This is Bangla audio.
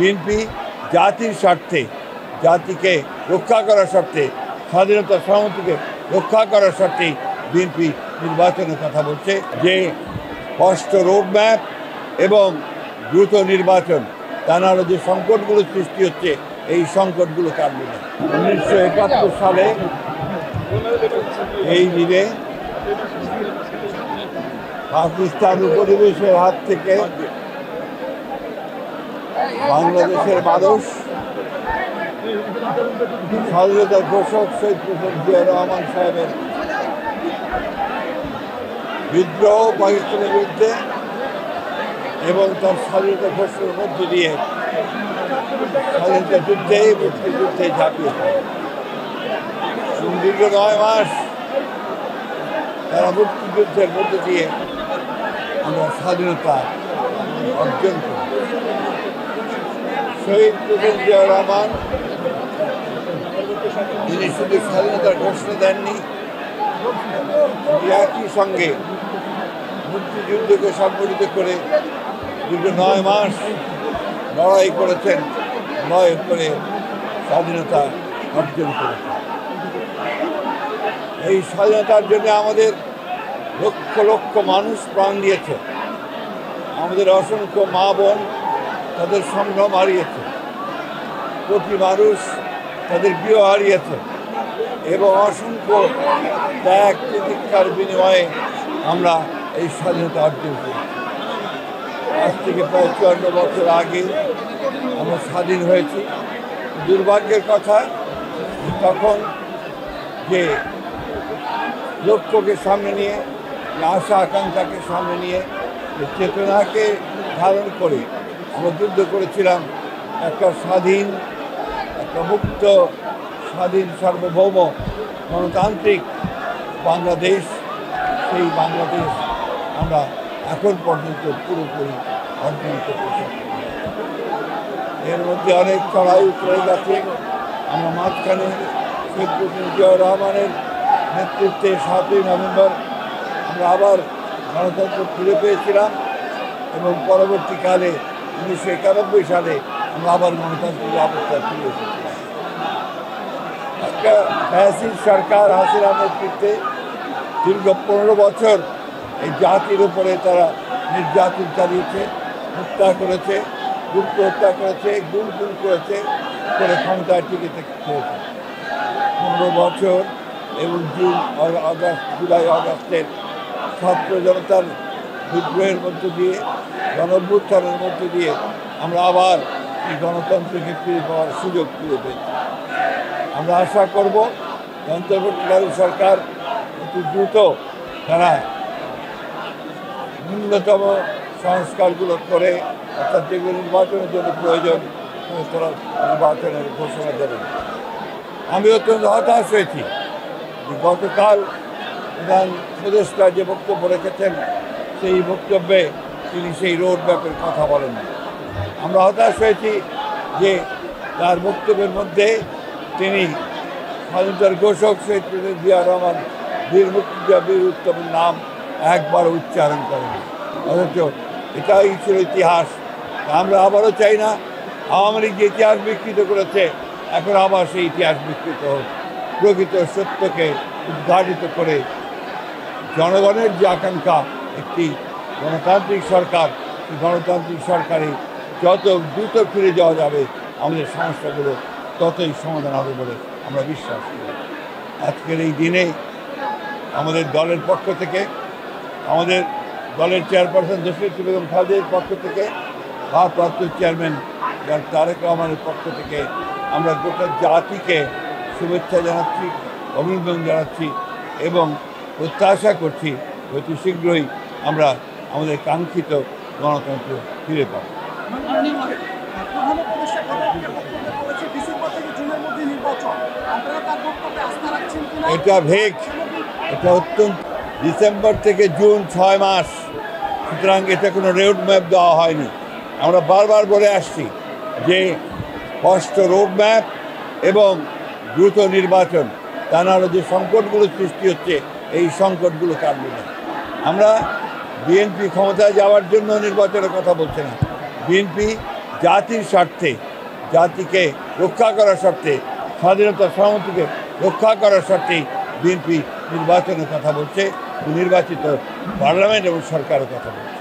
বিএনপি জাতির স্বার্থে, জাতিকে রক্ষা করার স্বার্থে, স্বাধীনতা সার্বভৌমত্বকে রক্ষা করার স্বার্থে বিএনপি নির্বাচনের কথা বলছে। যে স্পষ্ট রোডম্যাপ এবং দ্রুত নির্বাচন, তা নাহলে যে সংকটগুলো সৃষ্টি হচ্ছে এই সংকটগুলো কাটবে না। 1971 সালে এই দিনে পাকিস্তান উপনিবেশের হাত থেকে বাংলাদেশের মানুষ স্বাধীনতার ঘোষক শহীদ প্রেসিডেন্ট জিয়া রহমান সাহেবের বিদ্রোহ পাকিস্তানের বিরুদ্ধে এবং তার স্বাধীনতা ঘোষণার মধ্য দিয়ে স্বাধীনতা যুদ্ধে, মুক্তিযুদ্ধে ঝাঁপিয়ে পড়ে। দীর্ঘ 9 মাস তারা মুক্তিযুদ্ধের মধ্য দিয়ে আমরা স্বাধীনতা অর্জন করি। শহীদ প্রেসিডেন্ট জিয়া রহমান তিনি শুধু স্বাধীনতার ঘোষণা দেননি, একই সঙ্গে মুক্তিযুদ্ধকে সংগঠিত করে দীর্ঘ 9 মাস লড়াই করেছেন, লড়াই করে স্বাধীনতা অর্জন করেছেন। এই স্বাধীনতার জন্য আমাদের লক্ষ লক্ষ মানুষ প্রাণ দিয়েছে, আমাদের অসংখ্য মা বোন তাদের সংগ্রাম হারিয়েছে, কোটি মানুষ তাদের গৃহ হারিয়েছে এবং অসংখ্য ত্যাগ প্রতীক্ষার বিনিময়ে আমরা এই স্বাধীনতা অর্জন করেছি। আজ থেকে প্রায় 54 বছর আগে আমরা স্বাধীন হয়েছি। দুর্ভাগ্যের কথা, তখন যে লক্ষ্যকে সামনে নিয়ে, আশা আকাঙ্ক্ষাকে সামনে নিয়ে, চেতনাকে ধারণ করে আমরা যুদ্ধ করেছিলাম একটা স্বাধীন, একটা মুক্ত, স্বাধীন, সার্বভৌম, গণতান্ত্রিক বাংলাদেশ। সেই বাংলাদেশ আমরা এখন পর্যন্ত পুরোপুরি অর্জন করতে সক্ষম। এর মধ্যে অনেক চড়াই উতরাই গেছে। আমরা মাঝখানে শহীদ প্রেসিডেন্ট জিয়া রহমানের নেতৃত্বে 7ই নভেম্বর আমরা আবার গণতন্ত্র ফিরে পেয়েছিলাম এবং পরবর্তীকালে 1991 সালে আমরা আবার গণতান্ত্রিক অবস্থায় ফিরে এসেছিলাম। একটা ফ্যাসিস্ট সরকার হাসিনার নেতৃত্বে দীর্ঘ 15 বছর এই জাতির উপরে তারা নির্যাতন চালিয়েছে, হত্যা করেছে, গুপ্ত হত্যা করেছে, গুম করেছে, করে ক্ষমতায় টিকে চেয়েছে। 15 বছর এবং জুলাই আগস্টের ছাত্র জনতার বিদ্রোহের মধ্য দিয়ে, গণঅভ্যুত্থানের মধ্য দিয়ে আমরা আবার এই গণতন্ত্রকে ফিরে পাওয়ার সুযোগ ফিরে পেয়েছি। আমরা আশা করব অন্তর্বর্তীকালীন সরকার অতি দ্রুত তারা ন্যূনতম সংস্কারগুলো করে, অর্থাৎ যেগুলো নির্বাচনের জন্য প্রয়োজন তারা নির্বাচনের ঘোষণা দেবেন। আমি অত্যন্ত হতাশ হয়েছি যে গতকাল প্রধান উপদেষ্টা যে বক্তব্য রেখেছেন সেই বক্তব্যে তিনি সেই রোড ম্যাপের কথা বলেন। আমরা হতাশ হয়েছি যে তার বক্তব্যের মধ্যে তিনি স্বাধীনতার ঘোষক শহীদ প্রেসিডেন্ট জিয়া রহমান বীর মুক্তিযোদ্ধা বীর উত্তমের নাম একবার উচ্চারণ করেন। অথচ এটাই ছিল ইতিহাস। আমরা আবারও চাই না আওয়ামী লীগ যে ইতিহাস বিকৃত করেছে এখন আবার সেই ইতিহাস বিকৃত হোক। প্রকৃত সত্যকে উদ্ঘাটিত করে জনগণের যে আকাঙ্ক্ষা একটি গণতান্ত্রিক সরকার, সেই গণতান্ত্রিক সরকারে যত দ্রুত ফিরে যাওয়া যাবে আমাদের সমস্যাগুলো ততই সমাধান হবে বলে আমরা বিশ্বাস করি। আজকের এই দিনে আমাদের দলের পক্ষ থেকে, আমাদের দলের চেয়ারপারসন দেশনেত্রী বেগম খালেদার পক্ষ থেকে, ভারপ্রাপ্ত চেয়ারম্যান তারেক রহমানের পক্ষ থেকে আমরা গোটা জাতিকে শুভেচ্ছা জানাচ্ছি, অভিনন্দন জানাচ্ছি এবং প্রত্যাশা করছি অতি শীঘ্রই আমরা আমাদের কাঙ্ক্ষিত গণতন্ত্র ফিরে পাব। এটা ভেগ, এটা অত্যন্ত ডিসেম্বর থেকে জুন 6 মাস, সুতরাং এটা কোনো রোড ম্যাপ দেওয়া হয়নি। আমরা বারবার বলে আসছি যে স্পষ্ট রোড ম্যাপ এবং দ্রুত নির্বাচন, তা নাহলে যে সংকটগুলো সৃষ্টি হচ্ছে এই সংকটগুলো কাটবে না। আমরা বিএনপি ক্ষমতায় যাওয়ার জন্য নির্বাচনের কথা বলছি না, বিএনপি জাতির স্বার্থে, জাতিকে রক্ষা করার স্বার্থে, স্বাধীনতা সার্বভৌমত্বকে রক্ষা করার স্বার্থেই বিএনপি নির্বাচনের কথা বলছে, নির্বাচিত পার্লামেন্ট এবং সরকারের কথা বলছে।